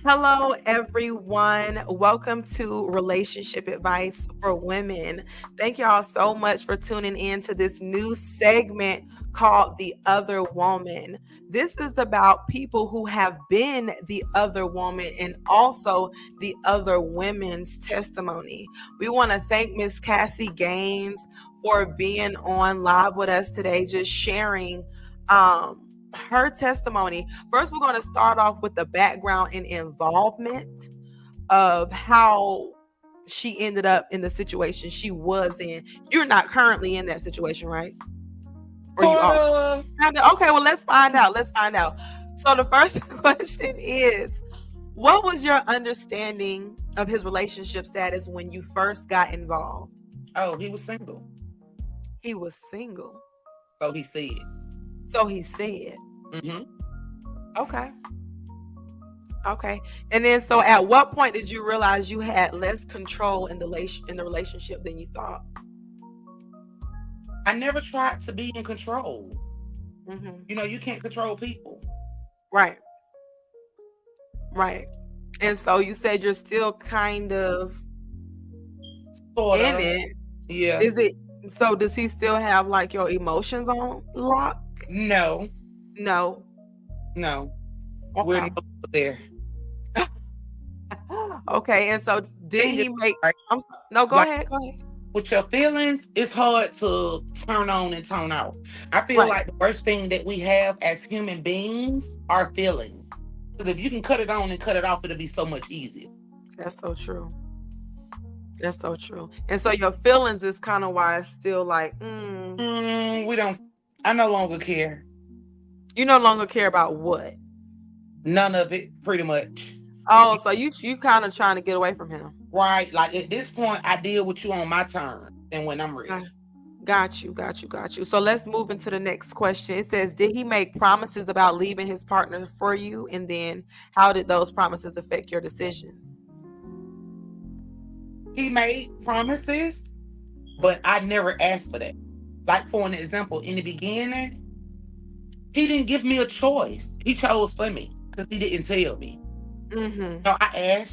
Hello, everyone. Welcome to Relationship Advice for Women. Thank y'all so much for tuning in to this new segment called The Other Woman. This is about people who have been the other woman and also the other women's testimony. We want to thank Miss Kassie Gaines for being on live with us today, just sharing her testimony. First, we're going to start off with the background and involvement of how she ended up in the situation she was in. You're not currently in that situation, right? Or you are? Okay, well, let's find out. Let's find out. So the first question is, what was your understanding of his relationship status when you first got involved? Oh, he was single. He was single. So he said. So he said. Mm-hmm. Okay. Okay. And then, so at what point did you realize you had less control in the relationship than you thought? I never tried to be in control. Mm-hmm. You know, you can't control people. Right. Right. And so you said you're still kind of Sort in of. it. Yeah. Is it? So does he still have like your emotions on lock? No. No. No. Okay. We're not there. Okay. And so did he make? Right. No. Go ahead. Go ahead. With your feelings, it's hard to turn on and turn off. I feel like the worst thing that we have as human beings are feelings. Because if you can cut it on and cut it off, it'll be so much easier. That's so true. That's so true. And so your feelings is kind of why it's still like, we don't. I no longer care. You no longer care about what? None of it, pretty much. Oh, so you kind of trying to get away from him. Right. Like at this point, I deal with you on my turn and when I'm ready. Got you. So let's move into the next question. It says, did he make promises about leaving his partner for you? And then how did those promises affect your decisions? He made promises, but I never asked for that. Like for an example, in the beginning, he didn't give me a choice. He chose for me because he didn't tell me. Mm-hmm. So I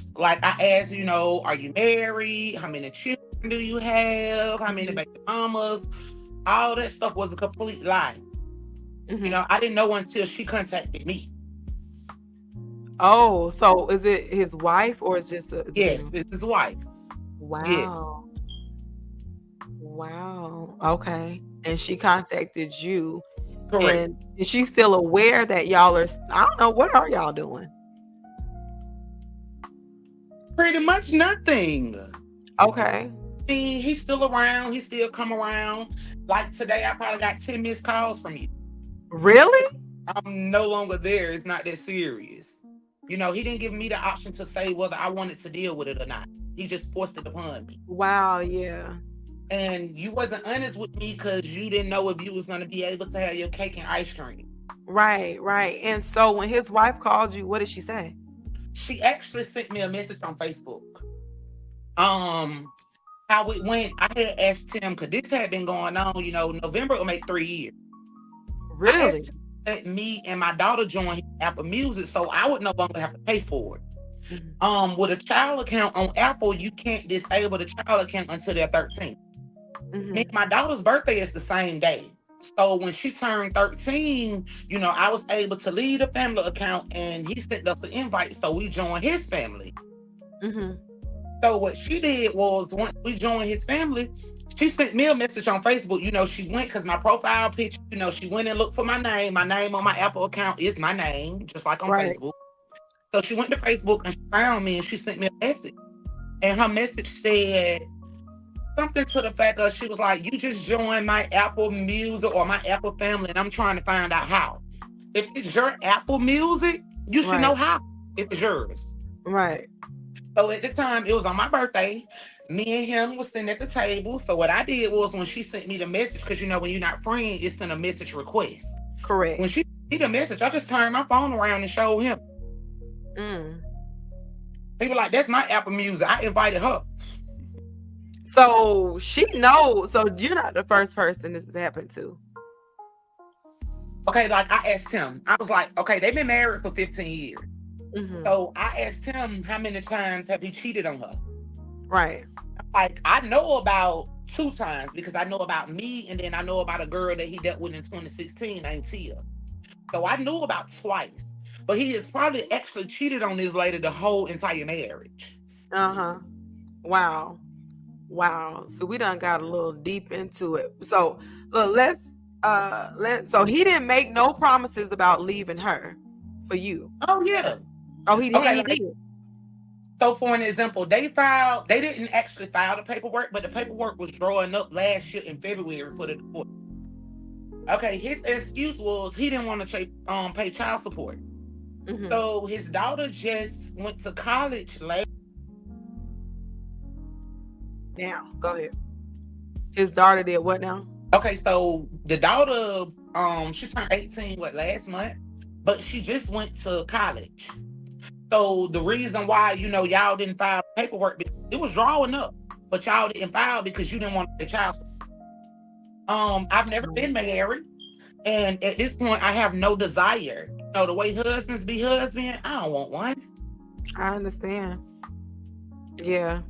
asked, you know, are you married? How many children do you have? How many baby mamas? All that stuff was a complete lie. Mm-hmm. You know, I didn't know until she contacted me. Oh, so is it his wife or is just yes, it's his wife. Wow. Yes. Wow. Okay. And she contacted you. Correct. And is she still aware that y'all are, I don't know, what are y'all doing? Pretty much nothing. Okay. He's still around. He still come around. Like today, I probably got 10 missed calls from you. Really? I'm no longer there. It's not that serious. You know, he didn't give me the option to say whether I wanted to deal with it or not. He just forced it upon me. Wow, yeah. And you wasn't honest with me because you didn't know if you was going to be able to have your cake and ice cream. Right. And so when his wife called you, what did she say? She actually sent me a message on Facebook. How it went, I had asked him, because this had been going on, you know, November will make 3 years. Really? Let me and my daughter join Apple Music so I would no longer have to pay for it. Mm-hmm. With a child account on Apple, you can't disable the child account until they're 13. Mm-hmm. My daughter's birthday is the same day. So when she turned 13, you know, I was able to leave the family account and he sent us an invite so we joined his family. Mm-hmm. So what she did was once we joined his family, she sent me a message on Facebook. You know, she went because my profile picture, you know, she went and looked for my name. My name on my Apple account is my name, just like on Facebook. So she went to Facebook and she found me and she sent me a message. And her message said something to the fact of, she was like, you just joined my Apple Music or my Apple family and I'm trying to find out how. If it's your Apple Music, you should know how if it's yours. Right. So at the time, it was on my birthday. Me and him was sitting at the table. So what I did was when she sent me the message, because you know when you're not friends, it's in a message request. Correct. When she sent me the message, I just turned my phone around and showed him. He was like, that's my Apple Music. I invited her. So she knows. So you're not the first person this has happened to. Okay, like I asked him. I was like, okay, they've been married for 15 years. Mm-hmm. So I asked him how many times have he cheated on her. Right. Like, I know about 2 times because I know about me, and then I know about a girl that he dealt with in 2016 named Tia. So I knew about twice. But he has probably actually cheated on this lady the whole entire marriage. Uh-huh. Wow. Wow. So we done got a little deep into it. So look, so he didn't make no promises about leaving her for you. Oh yeah. Oh, he Okay, he like, did. so for an example, they didn't actually file the paperwork, but the paperwork was drawing up last year in February for the divorce. Okay, his excuse was he didn't want to pay child support. Mm-hmm. So his daughter just went to college last. Now, go ahead. His daughter did what now? Okay, so the daughter, she turned 18 last month, but she just went to college. So the reason why, y'all didn't file paperwork, because it was drawing up, but y'all didn't file because you didn't want the child support. I've never been married, and at this point, I have no desire. The way husbands be husband, I don't want one. I understand. Yeah.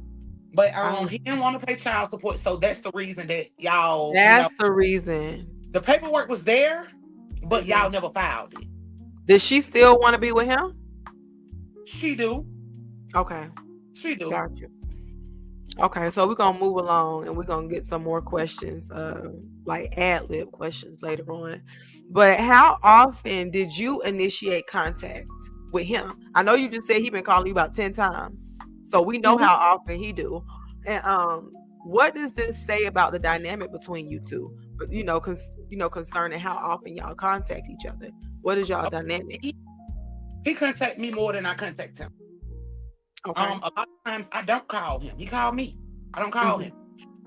But he didn't want to pay child support, so that's the reason that y'all. That's the reason. The paperwork was there, but y'all never filed it. Does she still want to be with him? She do. Okay. She do. Got you. Okay, so we're gonna move along and we're gonna get some more questions, like ad-lib questions later on. But how often did you initiate contact with him? I know you just said he been calling you about 10 times. So we know how often he do. And what does this say about the dynamic between you two? But concerning how often y'all contact each other. What is y'all dynamic? He contact me more than I contact him. Okay. A lot of times I don't call him. He called me. I don't call him.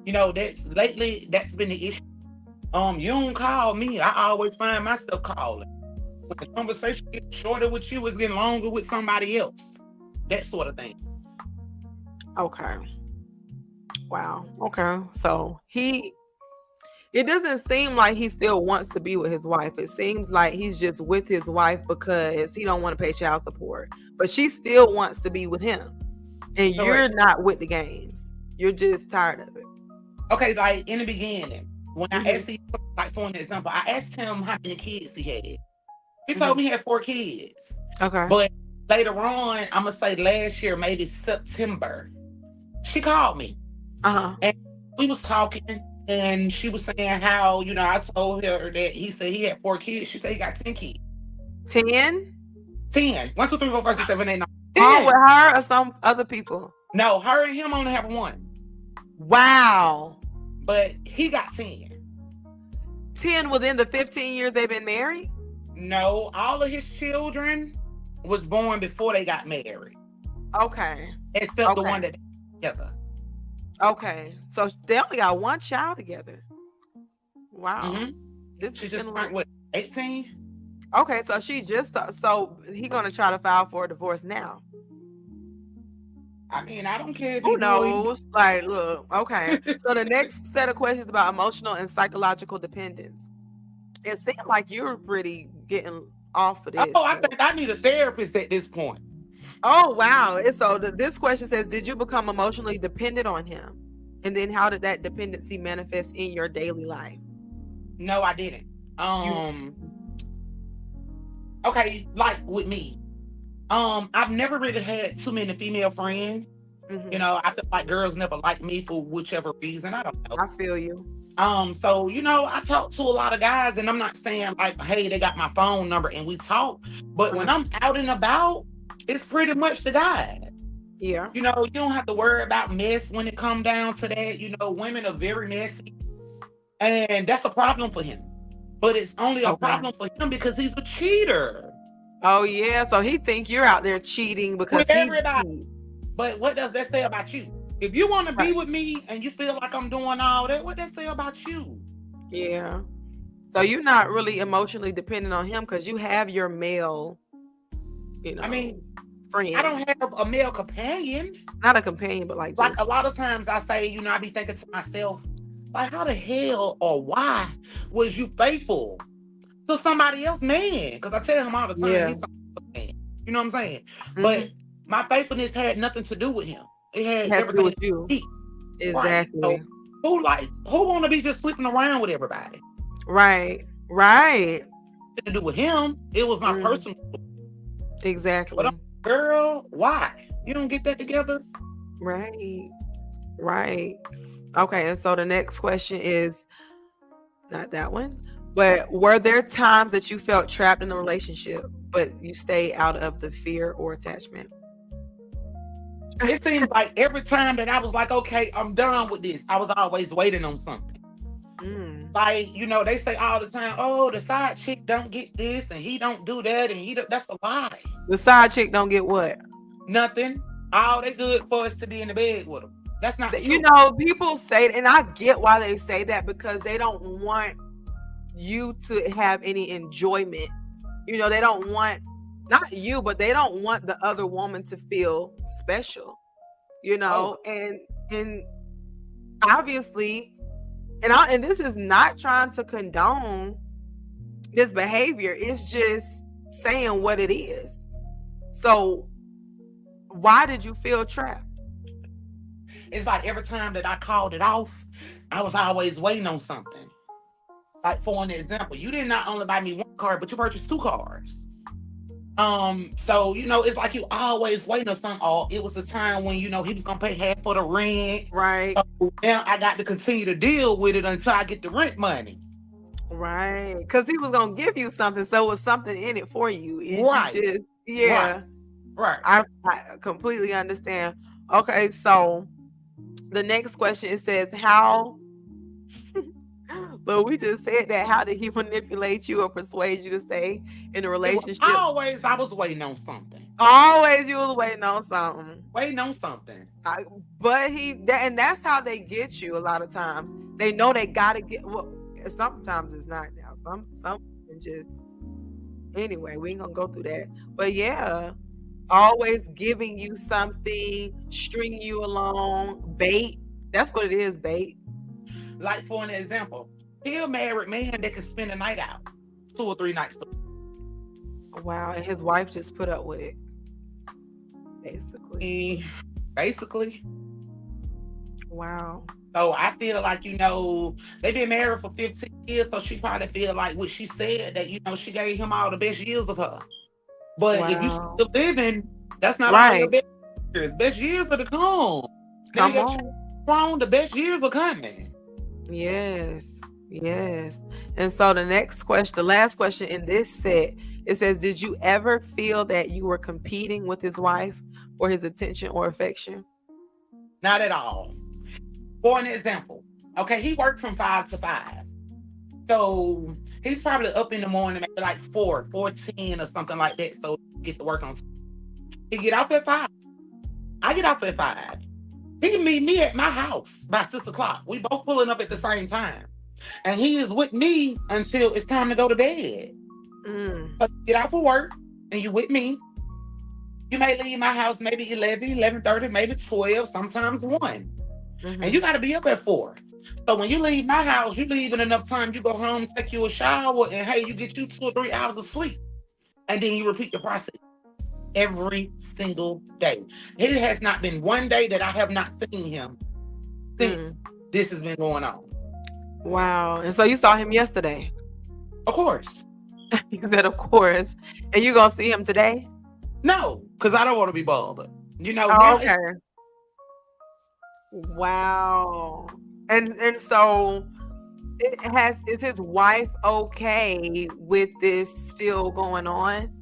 That's been the issue. You don't call me. I always find myself calling. When the conversation gets shorter with you, it's getting longer with somebody else. That sort of thing. Okay. Wow. Okay. So it doesn't seem like he still wants to be with his wife. It seems like he's just with his wife because he don't want to pay child support. But she still wants to be with him. And you're not with the games. You're just tired of it. Okay, like in the beginning, when I asked him, like for an example, I asked him how many kids he had. He told me he had 4 kids. Okay. But later on, I'm going to say last year, maybe September, she called me. And we was talking. And she was saying how, I told her that he said he had 4 kids. She said he got 10 kids. 10? 10. 1, 2, 3, 4, 5, 6, 7, 8, 9. All with her or some other people? No, her and him only have 1. Wow. But he got 10. 10 within the 15 years they've been married? No, all of his children was born before they got married. Okay. Except the one that they got together. Okay, so they only got 1 child together. Wow. This she just turned what, 18? Okay, so so he gonna try to file for a divorce now. I mean, I don't care if who knows. Like, look, okay. So the next set of questions about emotional and psychological dependence. It seemed like you're pretty getting off of this. Oh, I think I need a therapist at this point. Oh, wow. And so this question says, did you become emotionally dependent on him? And then how did that dependency manifest in your daily life? No, I didn't. Okay, like with me, I've never really had too many female friends. I feel like girls never liked me for whichever reason. I don't know. I feel you. So, I talk to a lot of guys, and I'm not saying like, hey, they got my phone number and we talk. But when I'm out and about, it's pretty much the guy. Yeah. You don't have to worry about mess when it comes down to that. Women are very messy. And that's a problem for him. But it's only a problem for him because he's a cheater. Oh, yeah. So he think you're out there cheating because with everybody. But what does that say about you? If you want to be with me and you feel like I'm doing all that, what does that say about you? Yeah. So you're not really emotionally dependent on him because you have your male, friend. I don't have a male companion. Not a companion, but like a lot of times I say, I be thinking to myself, like, how the hell or why was you faithful to somebody else, man? Because I tell him all the time, he's a man. You know what I'm saying? Mm-hmm. But my faithfulness had nothing to do with him. It It had has to do everything with to do you. with me. Right. So Exactly. who want to be just sleeping around with everybody? Right. Right. Nothing to do with him. It was my Mm, personal. But exactly. girl, why? You don't get that together? Right. Right. Okay. And so the next question is not that one, but were there times that you felt trapped in a relationship, but you stay out of the fear or attachment? It seems like every time that I was like, okay, I'm done with this, I was always waiting on something. Mm. Like, they say all the time, oh, the side chick don't get this and he don't do that and that's a lie. The side chick don't get what? Nothing. All they good for is to be in the bed with them. That's not You true. know, people say, and I get why they say that because they don't want you to have any enjoyment. They don't want, not you, but they don't want the other woman to feel special. Oh, And obviously, and this is not trying to condone this behavior. It's just saying what it is. So why did you feel trapped? it's like every time that I called it off, I was always waiting on something. Like for an example, you did not only buy me one car, but you purchased two cars. So it's like you always waiting on something. Oh, it was the time when he was gonna pay half for the rent. Right. So now I got to continue to deal with it until I get the rent money. Right. Because he was gonna give you something, so it was something in it for you. And Right, you just, right, yeah. right. I completely understand. Okay, so the next question, it says, how Look, we just said that. How did he manipulate you or persuade you to stay in a It was relationship? always I was waiting on something. Always you was waiting on something. Waiting on something. But and that's how they get you a lot of times. They know they gotta get, well, sometimes it's not now. Some just, anyway, we ain't gonna go through that. But yeah, always giving you something, stringing you along, bait. That's what it is, bait. Like for an example, he a married man that can spend a night out 2 or 3 nights. Wow, and his wife just put up with it, basically. Basically. Wow. So I feel like, they've been married for 15 years, so she probably feel like what she said, that, she gave him all the best years of her. But if you Wow. still living, that's not all your Right. best years. Best years are to come. Now you Come got on. the best years are coming. Yes. Yes. And so the next question, the last question in this set, it says, did you ever feel that you were competing with his wife for his attention or affection? Not at all. For an example, okay, he worked from 5 to 5. So he's probably up in the morning, maybe like 4:10 or something like that. So he get to work on. He get off at 5. I get off at 5. He can meet me at my house by 6 o'clock. We both pulling up at the same time. And he is with me until it's time to go to bed. Mm. So you get out for work and you with me. You may leave my house maybe 11, 11:30, maybe 12, sometimes 1. Mm-hmm. And you got to be up at 4. So when you leave my house, you leave in enough time, you go home, take you a shower, and hey, you get you 2 or 3 hours of sleep. And then you repeat the process every single day. It has not been one day that I have not seen him since this has been going on. Wow. And so you saw him yesterday? Of course. You said, of course. And you gonna see him today? No, because I don't want to be bothered. Oh, okay. Wow. And so is his wife okay with this still going on?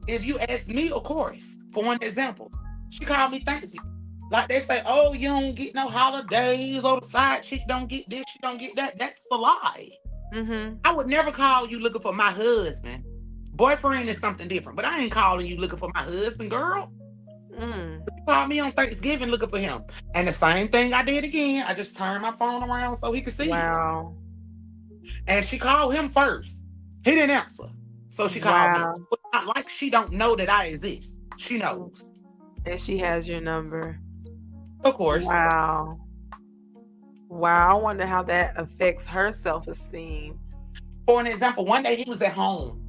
If you ask me, of course. For one example, she called me Thanksgiving. Like they say, oh, you don't get no holidays, or the side chick don't get this, she don't get that. That's a lie. Mm-hmm. I would never call you looking for my husband. Boyfriend is something different, but I ain't calling you looking for my husband, girl. You called me on Thanksgiving looking for him. And the same thing I did again. I just turned my phone around so he could see. Wow. You. And she called him first. He didn't answer. So she called me. But not like she don't know that I exist. She knows. And she has your number. Of course. Wow. Wow. I wonder how that affects her self-esteem. For an example, one day he was at home.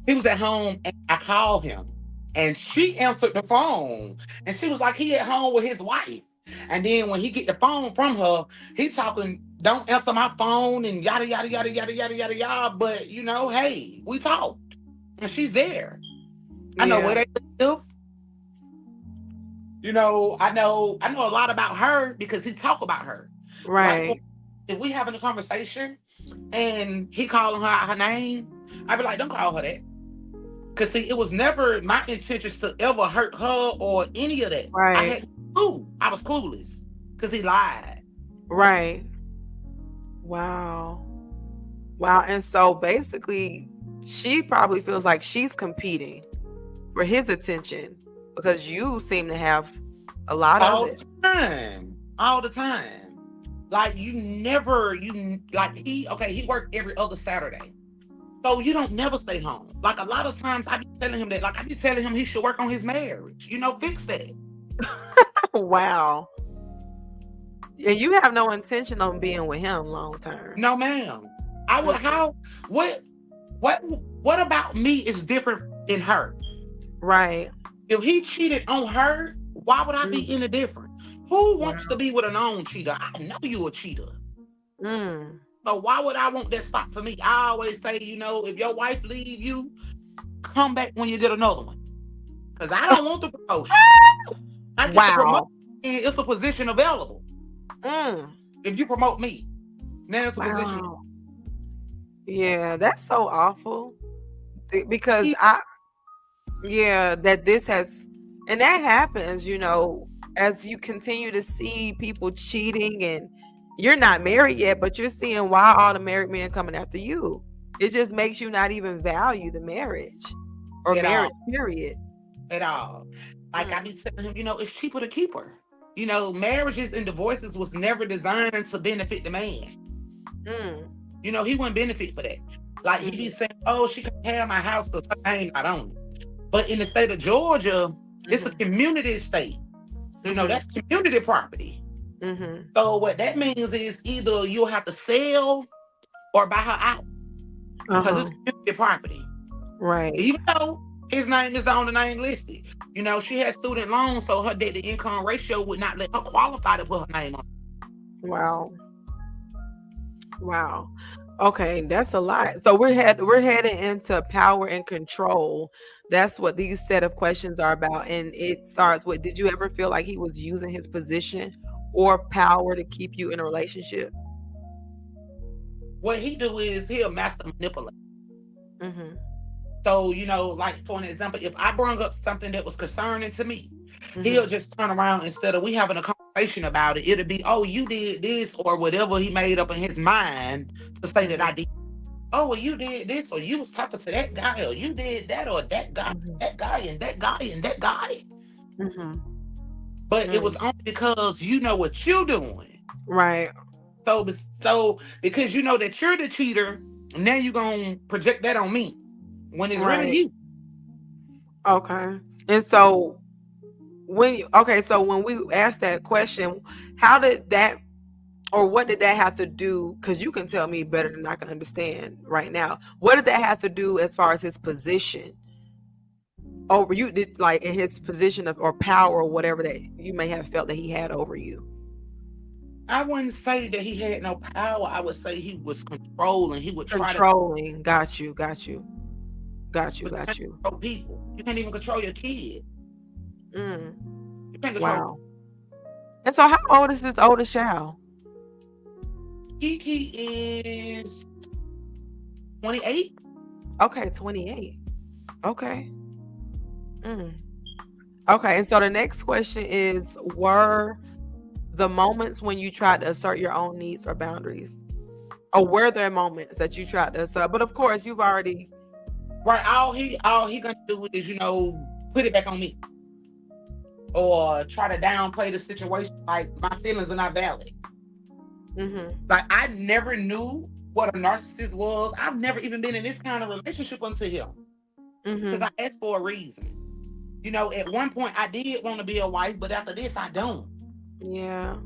He was at home and I called him. And she answered the phone. And she was like, he at home with his wife. And then when he get the phone from her, he talking, don't answer my phone and yada yada yada yada yada yada yada. But hey, we talked. And she's there. I know where Yeah. they live. I know a lot about her because he talk about her. Like Right. if we having a conversation and he calling her out her name, I'd be like, don't call her that. Cause see, it was never my intentions to ever hurt her or any of that. I Right. had clue. I was clueless. Cause he lied. Right. Wow. Wow. And so basically, she probably feels like she's competing for his attention because you seem to have a lot of All it. the time. All the time. Like he worked every other Saturday. So you don't never stay home. Like a lot of times I be telling him that, like I be telling him he should work on his marriage. Fix that. Wow. And you have no intention on being with him long term. No, ma'am. I would how what what about me is different than her? Right. If he cheated on her, why would I be Mm. any different? Who Wow. wants to be with a known cheater? I know you a cheater. Mm. So why would I want that spot for me? I always say, if your wife leave you, come back when you get another one. Because I don't want the promotion. I get the promotion Wow. and it's a position available. Mm. If you promote me, now it's a position. Wow. Yeah, that's so awful. Because He- that this has, and that happens, as you continue to see people cheating and you're not married yet, but you're seeing why all the married men coming after you. It just makes you not even value the marriage or At all. marriage, period. At all. Like I be telling him, it's cheaper to keep her. Marriages and divorces was never designed to benefit the man. Mm. He wouldn't benefit for that. Like he be saying, oh, she can have my house because her name not on it. But in the state of Georgia, it's a community state. That's community property. Mm-hmm. So what that means is either you'll have to sell or buy her out because it's community property. Right. Even though his name is on the name listed. She had student loans, so her debt to income ratio would not let her qualify to put her name on. Wow. Wow. Okay, that's a lot. So we're heading into power and control. That's what these set of questions are about. And it starts with, did you ever feel like he was using his position or power to keep you in a relationship? What he do is he'll master manipulate. Mm-hmm. So, like for an example, if I bring up something that was concerning to me, Mm-hmm. he'll just turn around instead of we having a conversation about it. It'll be, oh, you did this or whatever he made up in his mind to say that I did. Oh, well, you did this or you was talking to that guy or you did that or that guy, that guy and that guy and that guy. Mm-hmm. But it was only because you know what you're doing. Right. So because you know that you're the cheater, now you're going to project that on me when it's really you. Okay. And so when we asked that question, how did that, or what did that have to do? Because you can tell me better than I can understand right now. What did that have to do as far as his position over you? Did like in his position of or power or whatever that you may have felt that he had over you? I wouldn't say that he had no power. I would say he was controlling. He would Controlling. Got you. control people. You can't even control your kid. Mm. You can't control. Wow. And so, how old is this oldest child? Kiki is 28. Okay, 28. Okay. Okay, and so the next question is, were the moments when you tried to assert your own needs or boundaries? Or were there moments that you tried to assert? But of course, you've already... Right, all he gonna do is, put it back on me. Or try to downplay the situation like my feelings are not valid. Mm-hmm. Like, I never knew what a narcissist was. I've never even been in this kind of relationship until him. Because I asked for a reason. At one point I did want to be a wife, but after this I don't. Yeah.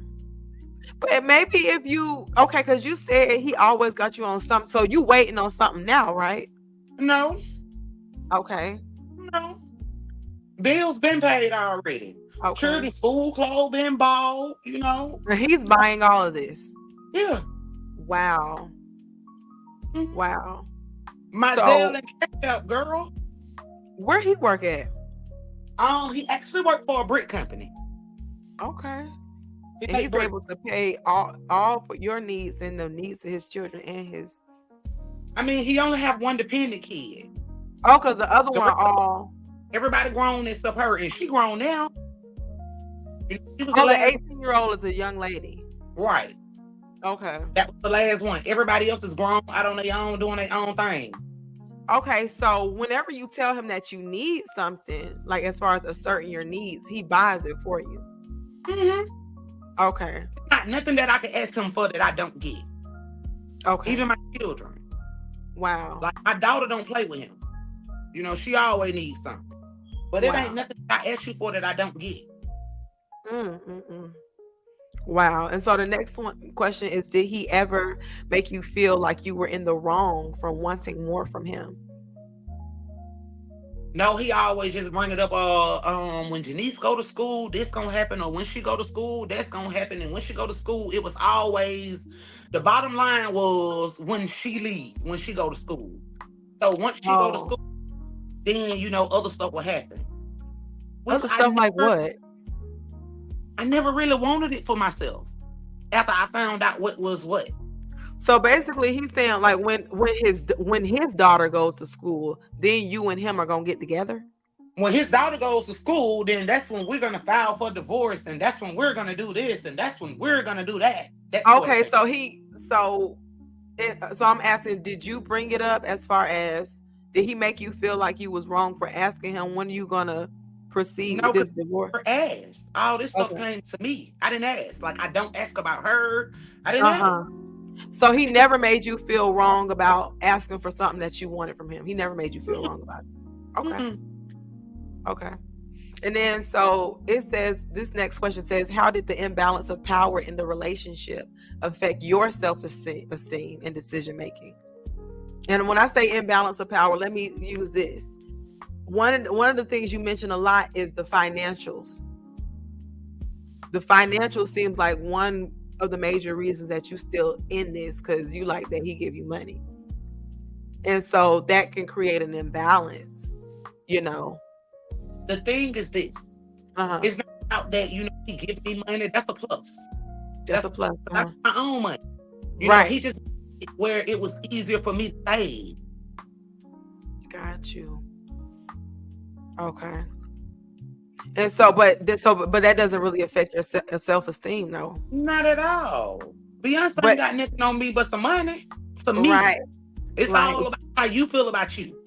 But maybe if you, okay, because you said he always got you on something, so you waiting on something now, right? No. Okay. You know, bills been paid already. Okay. Children's food, clothes been bought. You know, And he's buying all of this. yeah. Wow. Mhm. Wow. My Zelle So and Cash App, girl. where he work at? He actually worked for a brick company. Okay. He And make he's brick. able to pay all for your needs and the needs of his children and his. I mean, he only have one dependent kid. Oh, because the other The one rest of all. everybody grown except her, and she grown now. You know, she was the Oh, the last 18-year-old is a young lady. right. Okay. That was the last one. Everybody else is grown out on their own, doing their own thing. Okay, so whenever you tell him that you need something, like as far as asserting your needs, he buys it for you. Mm-hmm. Okay. Not nothing that I can ask him for that I don't get. Okay. Even my children. Wow. Like my daughter don't play with him. You know, she always needs something. But it ain't Wow. nothing that I ask you for that I don't get. Mm-mm-mm. Wow. And so the next one question is, did he ever make you feel like you were in the wrong for wanting more from him? No, he always just bring it up. When Janice go to school, this gonna happen, or when she go to school, that's gonna happen. And when she go to school, it was always the bottom line was when she leave, when she go to school. So once she go to Oh, school, then other stuff will happen. Which other stuff like what? I never really wanted it for myself. After I found out what was what. So basically, he's saying like when his daughter goes to school, then you and him are gonna get together. When his daughter goes to school, then that's when we're gonna file for divorce, and that's when we're gonna do this, and that's when we're gonna do that. That sort of Okay, thing. so I'm asking, did you bring it up as far as did he make you feel like you was wrong for asking him when are you gonna proceed No, with because this divorce? I never asked. All this stuff Okay. came to me. I didn't ask. Like I don't ask about her. I didn't ask. Uh-huh. So he never made you feel wrong about asking for something that you wanted from him. He never made you feel wrong about it. Okay. Mm-mm. Okay. And then so it says this next question says, how did the imbalance of power in the relationship affect your self-esteem and decision making? And when I say imbalance of power, let me use this. One of the things you mentioned a lot is the financials. The financial seems like one of the major reasons that you still in this, because you like that he give you money. And so that can create an imbalance, you know. The thing is this. Uh-huh. It's not about that, he give me money. That's a plus. That's a plus. That's my own money. Right. He just where it was easier for me to save. Got you. Okay. And so, but that doesn't really affect your self-esteem, though. Not at all. Beyonce But ain't got nothing on me but some money. For me. right, It's right, all about how you feel about you.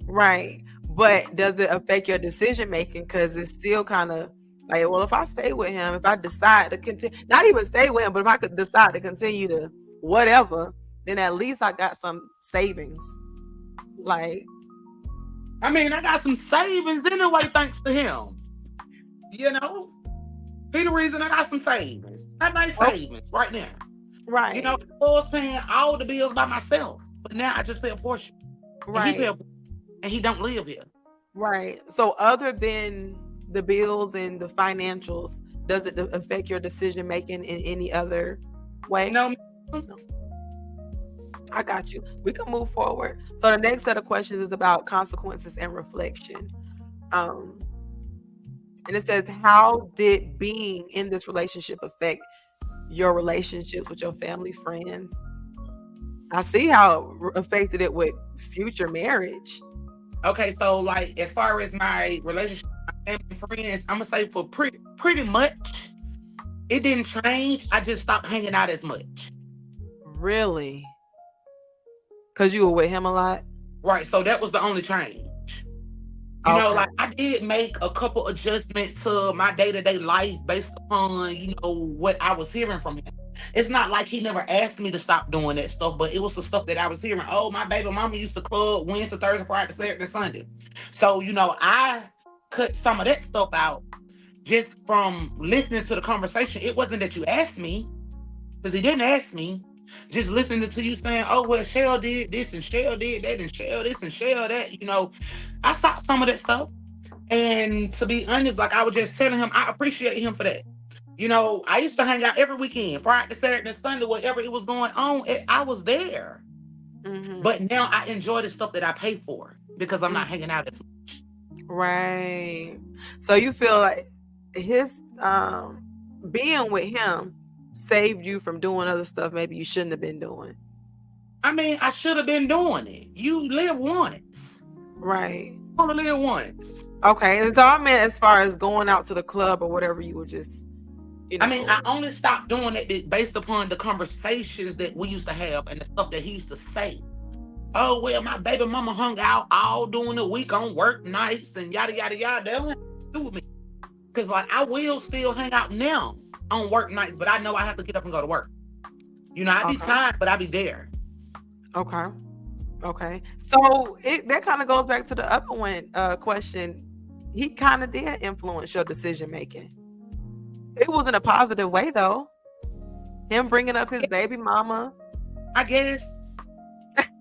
right. But does it affect your decision making? Because it's still kind of like, well, if I stay with him, if I decide to continue, not even stay with him, but if I could decide to continue to whatever, then at least I got some savings. Like, I mean, I got some savings anyway, thanks to him. He the reason I got some savings. Got nice savings right now. right, I was paying all the bills by myself, but now I just pay a portion. right, And he don't live here. right. So other than the bills and the financials, does it affect your decision making in any other way? No. I got you. We can move forward. So the next set of questions is about consequences and reflection. And it says, how did being in this relationship affect your relationships with your family, friends? I see how it affected it with future marriage. Okay, so like as far as my relationship with my family and friends, I'm gonna say for pretty much it didn't change. I just stopped hanging out as much. Really? Because you were with him a lot? Right. So that was the only change. Like I did make a couple adjustments to my day-to-day life based upon, what I was hearing from him. It's not like he never asked me to stop doing that stuff, but it was the stuff that I was hearing. Oh, my baby mama used to club Wednesday, Thursday, Friday, Saturday, Sunday. So, I cut some of that stuff out just from listening to the conversation. It wasn't that you asked me, because he didn't ask me. Just listening to you saying, oh, well, Shell did this and Shell did that and Shell this and Shell that, I stopped some of that stuff. And to be honest, like I was just telling him, I appreciate him for that. I used to hang out every weekend, Friday, Saturday, and Sunday, whatever it was going on, I was there. Mm-hmm. But now I enjoy the stuff that I pay for because I'm not Mm-hmm. hanging out as much. Right. So you feel like his being with him saved you from doing other stuff maybe you shouldn't have been doing. I mean, I should have been doing it. You live once. Right. You want to live once. Okay. And so I meant as far as going out to the club or whatever, you were just, I mean, I only stopped doing it based upon the conversations that we used to have and the stuff that he used to say. Oh, well, my baby mama hung out all during the week on work nights and yada, yada, yada. That don't have to do with me. Because, like, I will still hang out now on work nights, but I know I have to get up and go to work. I be tired, but I be there. Okay. Okay. So that kind of goes back to the other one question. He kind of did influence your decision making. It was in a positive way, though. Him bringing up his baby mama. I guess.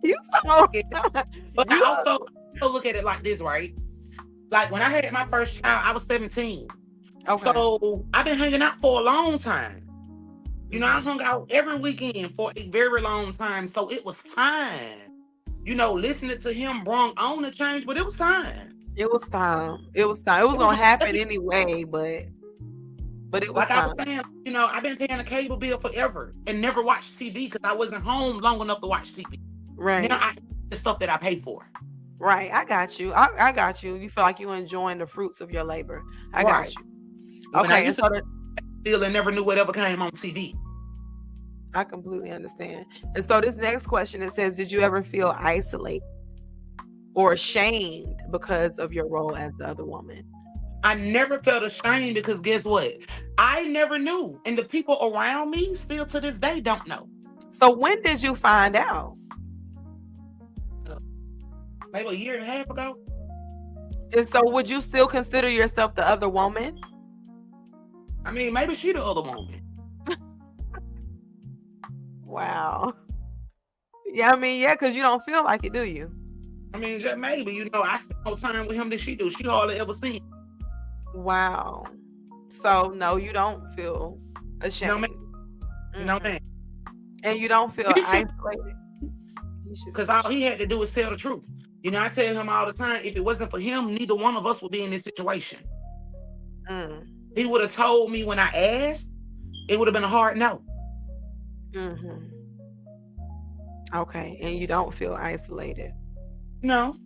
You saw. But I also look at it like this, right? Like when I had my first child, I was 17. Okay. So I've been hanging out for a long time. I hung out every weekend for a very long time. So it was time. Listening to him brought on the change, but it was time. It was time. It was time. It was gonna happen anyway, but it was like time. I was saying, I've been paying a cable bill forever and never watched TV because I wasn't home long enough to watch TV. Right. Now the stuff that I pay for. Right. I got you. I got you. You feel like you're enjoying the fruits of your labor. I got you. Okay. And so still and never knew whatever came on TV. I completely understand. And so this next question, it says, did you ever feel isolated or ashamed because of your role as the other woman? I never felt ashamed because guess what? I never knew. And the people around me still to this day don't know. So when did you find out? Maybe a year and a half ago. And so would you still consider yourself the other woman? I mean, maybe she the other woman. Wow. Yeah, I mean, yeah, because you don't feel like it, do you? I mean, just maybe, I spend more time with him than she do. She hardly ever seen him. Wow. So, no, you don't feel ashamed. No, man. And you don't feel isolated? Because all he had to do was tell the truth. I tell him all the time, if it wasn't for him, neither one of us would be in this situation. He would have told me when I asked, it would have been a hard no. Okay, and you don't feel isolated? No,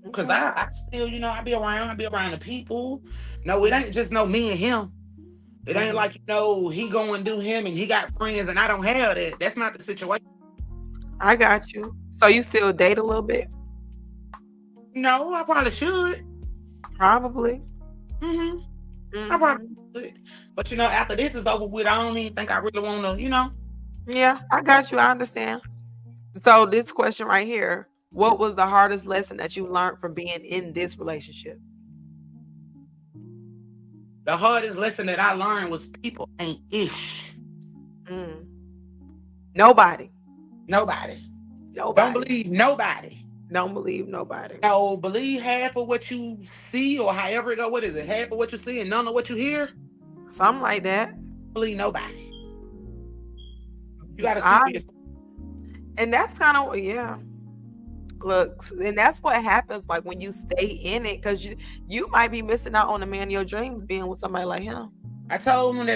because I still, I be around the people. No, it ain't just me and him. It ain't like, he going to do him and he got friends and I don't have that. That's not the situation. I got you. So you still date a little bit? No, I probably should. Probably. I probably should. But, after this is over with, I don't even think I really want to, Yeah, I got you. I understand. So this question right here, what was the hardest lesson that you learned from being in this relationship? The hardest lesson that I learned was people ain't ish. Nobody. Don't believe nobody. Don't believe nobody. No, believe half of what you see or however it go. What is it? Half of what you see and none of what you hear? Something like that. Believe nobody. You got to see yourself. And that's kind of, yeah. Look, and that's what happens like when you stay in it, because you might be missing out on the man of your dreams being with somebody like him. I told him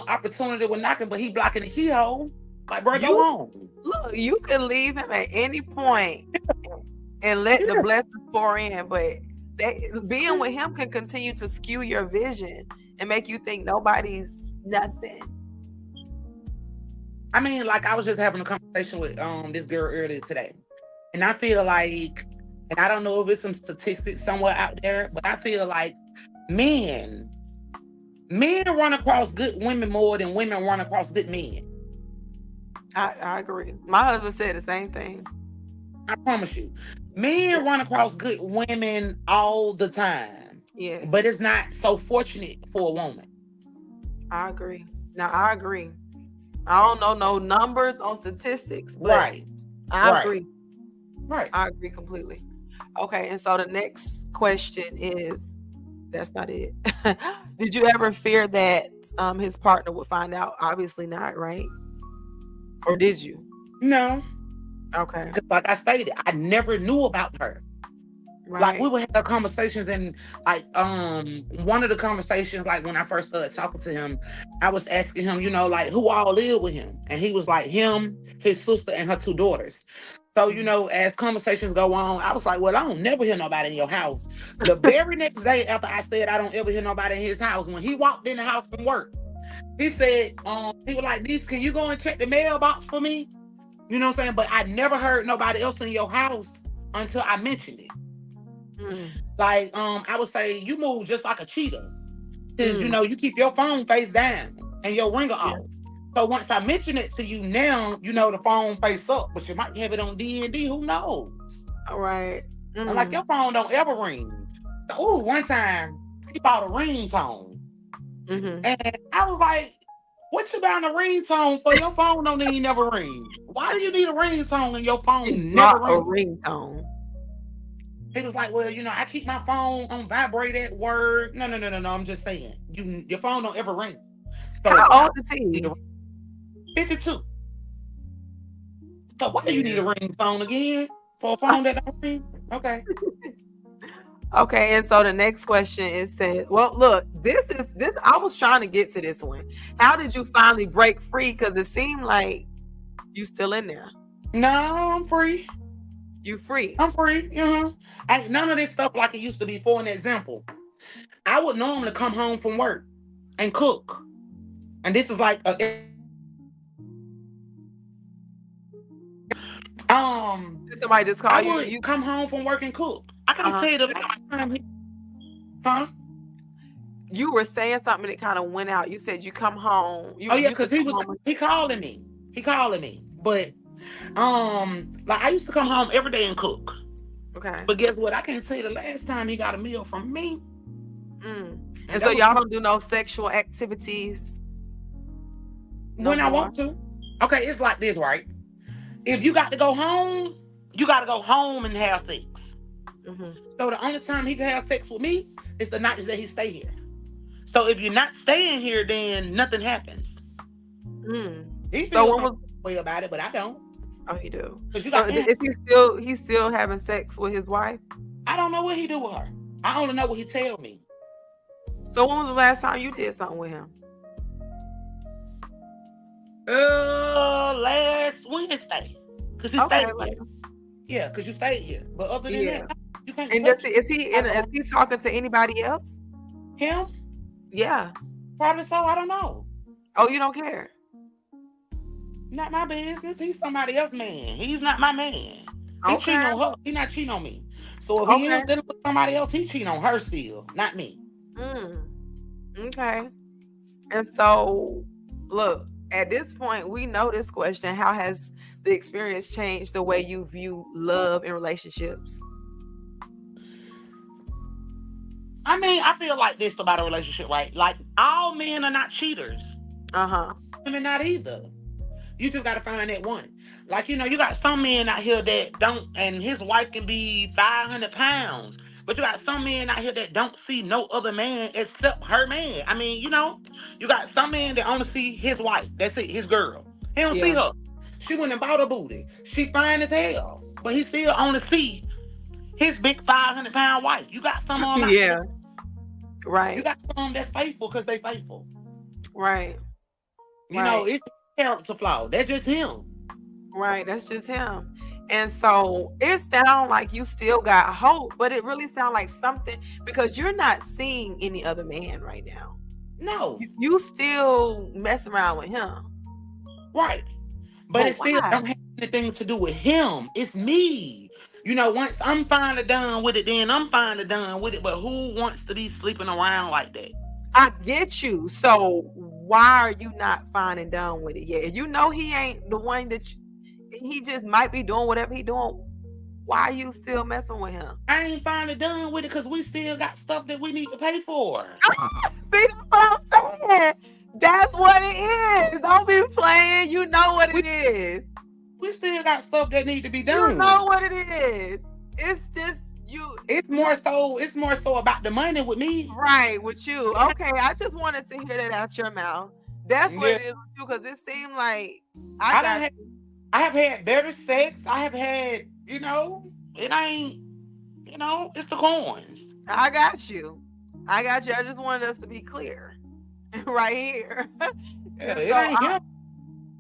opportunity was knocking, but he blocking the keyhole. Like, bro, go on. Look, you can leave him at any point and let the blessings pour in, but being with him can continue to skew your vision and make you think nobody's nothing. I mean, like I was just having a conversation with this girl earlier today. And I feel like, and I don't know if it's some statistics somewhere out there, but I feel like men run across good women more than women run across good men. I agree. My husband said the same thing. I promise you. Men run across good women all the time. Yes. But it's not so fortunate for a woman. I agree. Now, I agree. I don't know no numbers on statistics, but Right, I right, agree. right. I agree completely. Okay, and so the next question is, that's not it. Did you ever fear that his partner would find out? Obviously not, right? Or did you? No, Okay. because like I stated, I never knew about her. Like we Right. would have conversations, and like one of the conversations, like when I first started talking to him, I was asking him, like who all live with him, and he was like him, his sister, and her two daughters. So Mhm. as conversations go on, I was like, well, I don't never hear nobody in your house. The very next day after I said I don't ever hear nobody in his house, when he walked in the house from work, he said, he was like, "Niece, can you go and check the mailbox for me?" You know what I'm saying? But I never heard nobody else in your house until I mentioned it. Mm, Like, I would say you move just like a cheetah. Because mm, you keep your phone face down and your ringer yeah. off. So once I mention it to you now, the phone face up, but you might have it on D&D, who knows? All right. And like your Mm, phone don't ever ring. So, one time he bought a ringtone. mm-hmm. And I was like, what you buying a ringtone for? Your phone don't even never ring. Why do you need a ringtone and your He phone never bought a ring? ringtone. He was like, well, I keep my phone on vibrate at work. No, no, no, no, no. I'm just saying, your phone don't ever ring. So How why old is you need he? a 52? So why do you need Yeah. a ringtone again for a phone that don't ring? Okay. Okay, and so the next question is said, well, look, this I was trying to get to this one. How did you finally break free? Because it seemed like you still in there. No, I'm free. You free. I'm free. Ain't none of this stuff like it used to be. For an example, I would normally come home from work and cook, and this is like Did somebody just I call you? would You come home from work and cook. I can't uh-huh. tell you the last time huh? You were saying something that kind of went out. You said you come home. You Oh yeah, used to because he come was home. he calling me. He calling me. But like I used to come home every day and cook. Okay. But guess what? I can't tell you the last time he got a meal from me. Mm. And And so that was y'all don't do no sexual activities no when I more. want to. Okay, it's like this, right? If you got to go home, you got to go home and have sex. Hmm. So the only time he can have sex with me is the nights that he stay here. So if you're not staying here, then nothing happens. Mm. He So feels when some was way about it, but I don't. oh he do. Because you So got to. is he still having sex with his wife? I don't know what he do with her. I only know what he tell me. So when was the last time you did something with him? Last Wednesday. Because he Okay, stayed here. Yeah, because you stayed here. But other than yeah. that, no, you can't And touch is he talking to anybody else? him. Yeah. Probably so. I don't know. Oh, you don't care. Not my business. He's somebody else's man. He's not my man. He cheating Okay. on her. He not cheating on me. So if he Okay. is dealing with somebody else, he cheating on her still, not me. Mm. Okay. And so, look, at this point, we know this question. How has the experience changed the way you view love and relationships? I mean, I feel like this about a relationship, right? Like all men are not cheaters. Uh-huh. Women not either. You just gotta find that one. Like, you got some men out here that don't, and his wife can be 500 pounds. But you got some men out here that don't see no other man except her man. I mean, you got some men that only see his wife. That's it, his girl. He don't see Yeah. her. She went and bought a booty. She fine as hell. But he still only see his big 500-pound wife. You got some of them out there. Yeah. You Right. got some of them that's faithful because they faithful. Right. Right. It's a character flaw. That's just him. Right. That's just him. And so it sounds like you still got hope, but it really sounds like something because you're not seeing any other man right now. No. You still mess around with him. Right. But But it still why? don't have anything to do with him. It's me. Once I'm finally done with it, then I'm finally done with it. But who wants to be sleeping around like that? I get you. So why are you not fine and done with it yet? You know he ain't the one he just might be doing whatever he doing. Why are you still messing with him? I ain't finally done with it because we still got stuff that we need to pay for. See, that's what I'm saying. That's what it is. Don't be playing. You know what We it is. we still got stuff that need to be You done. know what it is. It's just you. It's more so about the money with me. Right, with you. Okay, I just wanted to hear that out your mouth. That's what Yeah, it is with you, because it seemed like I I done got had, you. I have had better sex. I have had, it ain't, it's the coins. I got you. I got you. I just wanted us to be clear right here. Yeah, And it so, ain't him.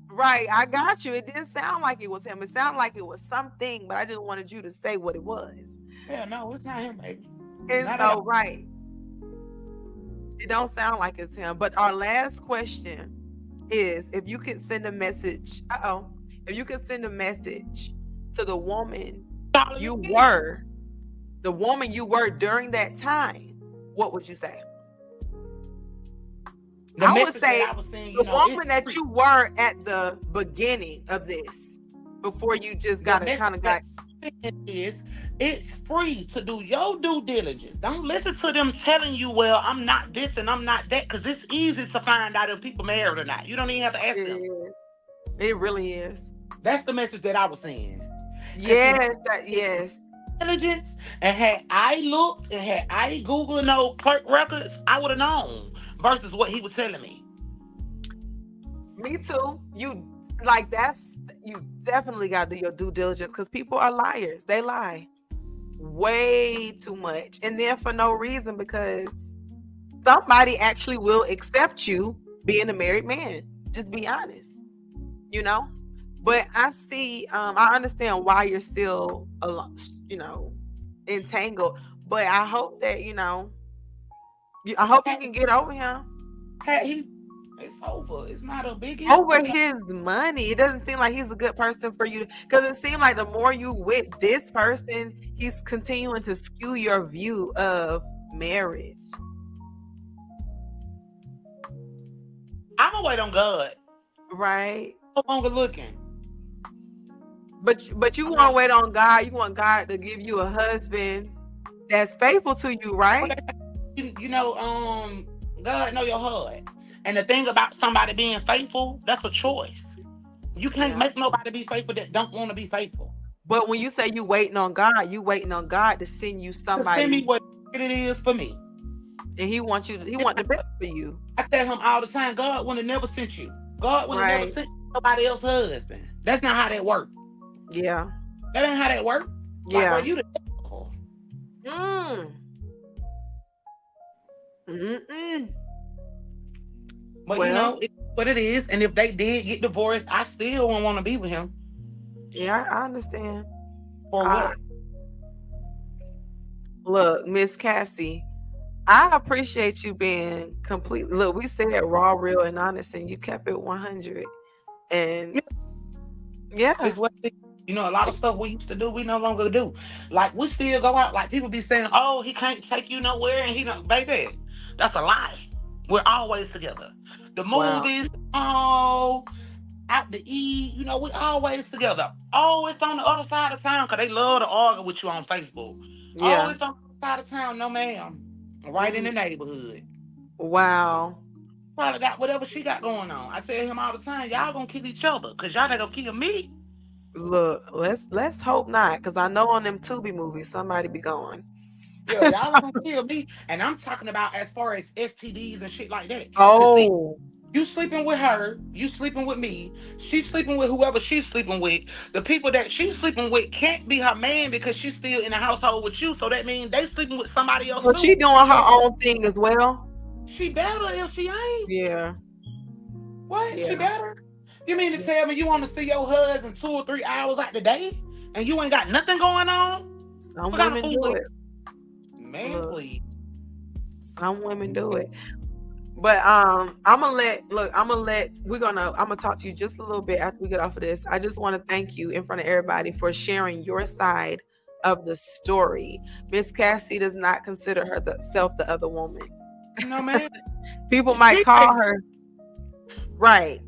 right, I got you. It didn't sound like it was him. It sounded like it was something, but I just wanted you to say what it was. Yeah, no, it's not him, baby. And Not at all. so, right, it don't sound like it's him. But our last question is, if you could send a message, if you could send a message to Calling you me. were, the woman you were during that time, what would you say? The I would message that say I was saying, the it's woman that free. you were at the beginning of this, before you just The got it message kind of that got. I'm saying is it's free to do your due diligence. Don't listen to them telling you, well, I'm not this and I'm not that, because it's easy to find out if people married or not. You don't even have to It ask them. is. It really is. That's the message that I was saying. Because if Yes, yes. diligence and had I looked and had I Googled no clerk records, I would have known versus what he was telling me. Me too. You definitely got to do your due diligence, because people are liars. They lie way too much, and then for no reason, because somebody actually will accept you being a married man. Just be honest, you know. But I understand why you're still alone, entangled. But I hope that I hope you Had, can get over him. had he, it's over. It's not a biggie. Over his money. It doesn't seem like he's a good person for you, because it seems like the more you with this person, he's continuing to skew your view of marriage. I'm gonna wait on God. Right? No longer looking. But you I'm want to not. wait on God. You want God to give you a husband that's faithful to you, right? God know your heart. And the thing about somebody being faithful, that's a choice. You can't Yeah. make nobody be faithful that don't want to be faithful. But when you say you waiting on God to send you Just send me somebody, what it is for me. and he want the best for you. I tell him all the time, God would have never sent you. God would have never Right. sent somebody else's husband. That's not how that works. Yeah. That ain't how that works. Like, bro, Yeah. you the devil. Mm. Mm-mm. But Well, it's what it is. And if they did get divorced, I still won't want to be with him. yeah, I understand. For what? Look, Miss Cassie, I appreciate you being completely. Look, we said raw, real, and honest, and you kept it 100. And yeah, It's what it is. A lot of stuff we used to do, we no longer do. Like, we still go out. Like, people be saying, oh, he can't take you nowhere. And he don't. Baby, that's a lie. We're always together. The wow, movies, all out to eat, we always together. Oh, it's on the other side of town, because they love to argue with you on Facebook. Oh, yeah, it's on the other side of town. No, ma'am. Right in the neighborhood. wow. Probably got whatever she got going on. I tell him all the time, y'all gonna kill each other, because y'all not gonna kill me. Look, let's hope not, because I know on them Tubi movies somebody be going. Yeah, y'all are gonna kill me. And I'm talking about as far as STDs and shit like that. Cause see, Oh, you sleeping with her, you sleeping with me, she's sleeping with whoever she's sleeping with. The people that she's sleeping with can't be her man because she's still in the household with you. So that means they sleeping with somebody else so she too. doing her And own thing as well. she better if she ain't. Yeah, What? She yeah. better? You mean to Yeah. tell me you want to see your husband 2 or 3 hours out the day and you ain't got nothing going on? Some What kind of women do fool is? it. Man, Look, please. some women do it. But I'm gonna talk to you just a little bit after we get off of this. I just want to thank you in front of everybody for sharing your side of the story. Miss Cassie does not consider herself the other woman. No, man. People might She call may, her right.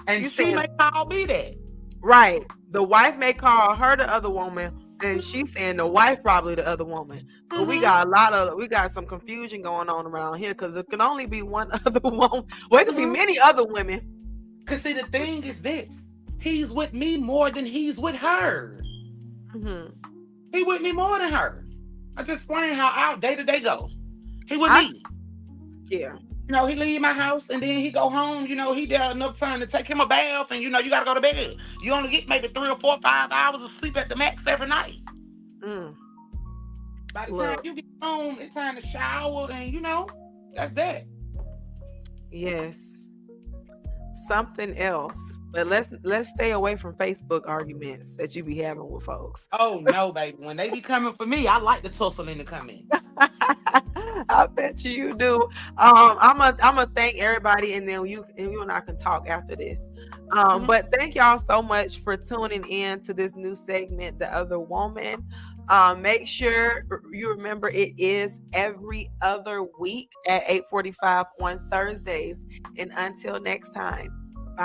and She's she saying may call me that. right. The wife may call her the other woman And she's saying the wife probably the other woman. So we Mm-hmm. got some confusion going on around here because it can only be one other woman. Well, it could be Mm-hmm. many other women. Cause see, the thing is this: he's with me more than he's with her. Hmm. He with me more than her. I just explain how our day to day go. He with I me. Yeah. He leave my house and then he go home. He there enough time to take him a bath, and you gotta go to bed. You only get maybe 3 or 4, 5 hours of sleep at the max every night. Mm. By the time Look, you get home, it's time to shower, and that's that. yes. Something else. But let's stay away from Facebook arguments that you be having with folks. Oh no, baby. When they be coming for me, I like to tussle in the comments. I bet you do. I'm gonna thank everybody, and then you and I can talk after this. Mhm. But thank y'all so much for tuning in to this new segment, The Other Woman. Make sure you remember it is every other week at 8:45 on Thursdays. And until next time.